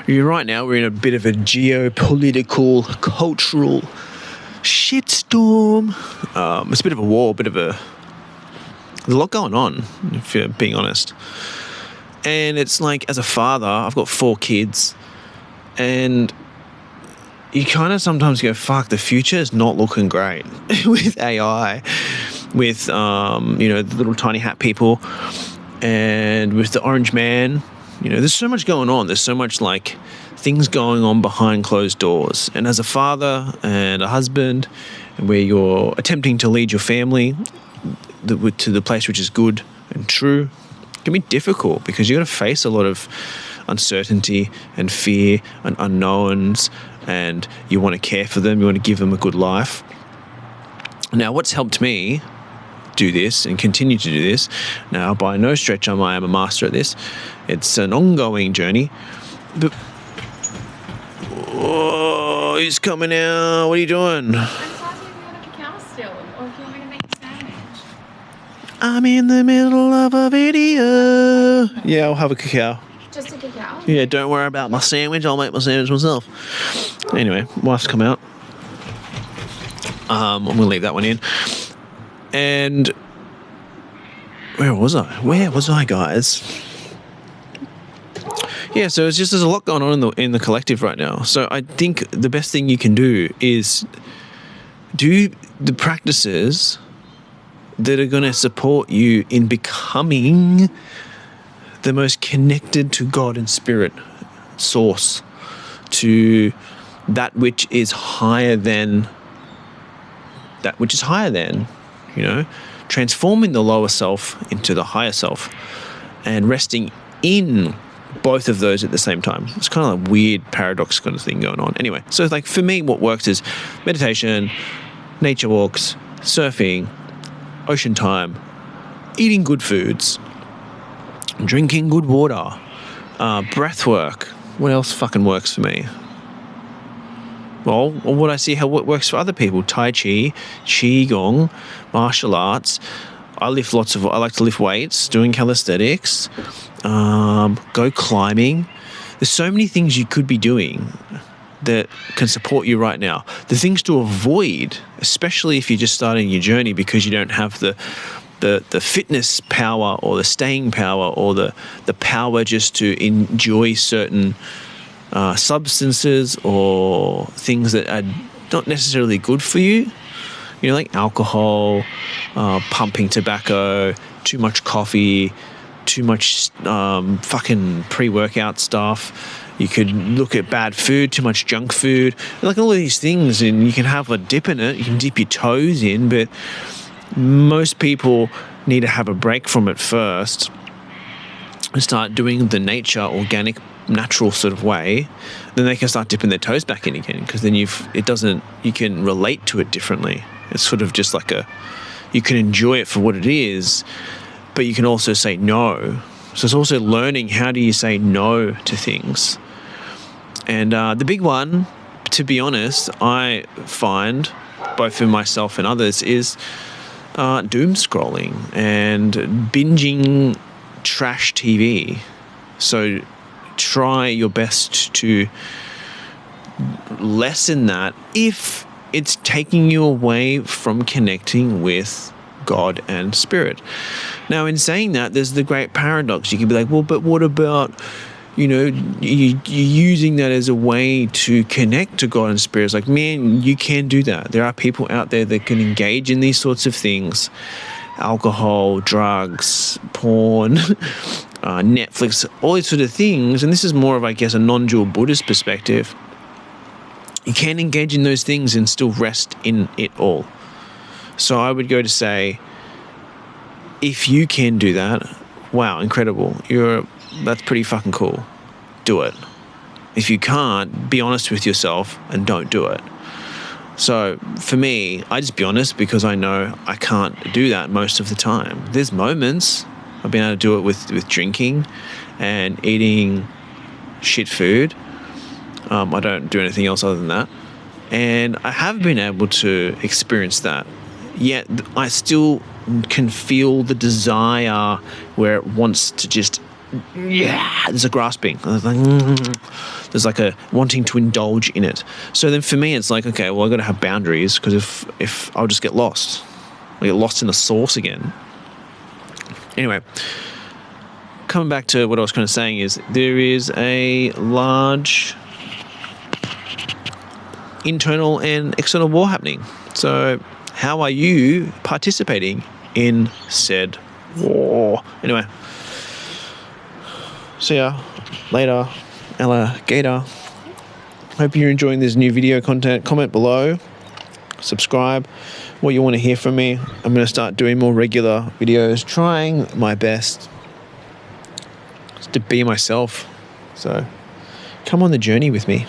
Right now we're in a bit of a geopolitical, cultural shitstorm. It's a bit of a war, there's a lot going on, if you're being honest. And it's like, as a father, I've got 4 kids, and you kind of sometimes go, fuck, the future is not looking great with AI, with, the little tiny hat people, and with the orange man. There's so much going on. There's so much like things going on behind closed doors. And as a father and a husband, and where you're attempting to lead your family to the place which is good and true, it can be difficult because you're going to face a lot of uncertainty and fear and unknowns, and you want to care for them. You want to give them a good life. Now, what's helped me do this and continue to do this, now by no stretch am I a master at this. It's an ongoing journey. But he's coming out. What are you doing? I'm talking if you want a cacao still, or if you want me to make a sandwich. I'm in the middle of a video. Yeah, I'll have a cacao. Just a cacao? Yeah, don't worry about my sandwich. I'll make my sandwich myself. Anyway, wife's come out. I'm going to leave that one in. And where was I, guys? Yeah, so it's just, there's a lot going on in the collective right now. So I think the best thing you can do is do the practices that are going to support you in becoming the most connected to God and Spirit source, to that which is higher than, transforming the lower self into the higher self and resting in both of those at the same time. It's kind of a weird paradox kind of thing going on. Anyway, so like for me, what works is meditation, nature walks, surfing, ocean time, eating good foods, drinking good water, breath work. What else fucking works for me? Well, what I see how what works for other people: Tai Chi, Qigong, martial arts. I like to lift weights, doing calisthenics, go climbing. There's so many things you could be doing that can support you right now. The things to avoid, especially if you're just starting your journey because you don't have the fitness power or the staying power or the power just to enjoy certain substances or things that are not necessarily good for you. Like alcohol, pumping tobacco, too much coffee, too much fucking pre-workout stuff. You could look at bad food, too much junk food, like all of these things, and you can have a dip in it. You can dip your toes in, but most people need to have a break from it first and start doing the nature, organic, natural sort of way. Then they can start dipping their toes back in again, because then you can relate to it differently. It's sort of just like you can enjoy it for what it is, but you can also say no. So it's also learning, how do you say no to things? And the big one, to be honest, I find, both in myself and others, is doom scrolling and binging trash TV. So try your best to lessen that if it's taking you away from connecting with God and Spirit. Now, in saying that, there's the great paradox. You could be like, well, but what about, you're using that as a way to connect to God and Spirit? It's like, man, you can do that. There are people out there that can engage in these sorts of things: alcohol, drugs, porn, Netflix, all these sort of things. And this is more of, I guess, a non-dual Buddhist perspective. You can engage in those things and still rest in it all. So I would go to say, if you can do that, wow, incredible. That's pretty fucking cool. Do it. If you can't, be honest with yourself and don't do it. So for me, I just be honest, because I know I can't do that most of the time. There's moments I've been able to do it with drinking and eating shit food. I don't do anything else other than that. And I have been able to experience that. Yet I still can feel the desire where it wants to just, there's a grasping. there's like a wanting to indulge in it. So then for me, it's like, okay, well, I've got to have boundaries, because if I'll just get lost. I get lost in the sauce again. Anyway, coming back to what I was kind of saying is there is a large internal and external war happening. So how are you participating in said war? Anyway, see ya later, alligator. Hope you're enjoying this new video content. Comment below, subscribe, what you want to hear from me. I'm going to start doing more regular videos, trying my best to be myself. So come on the journey with me.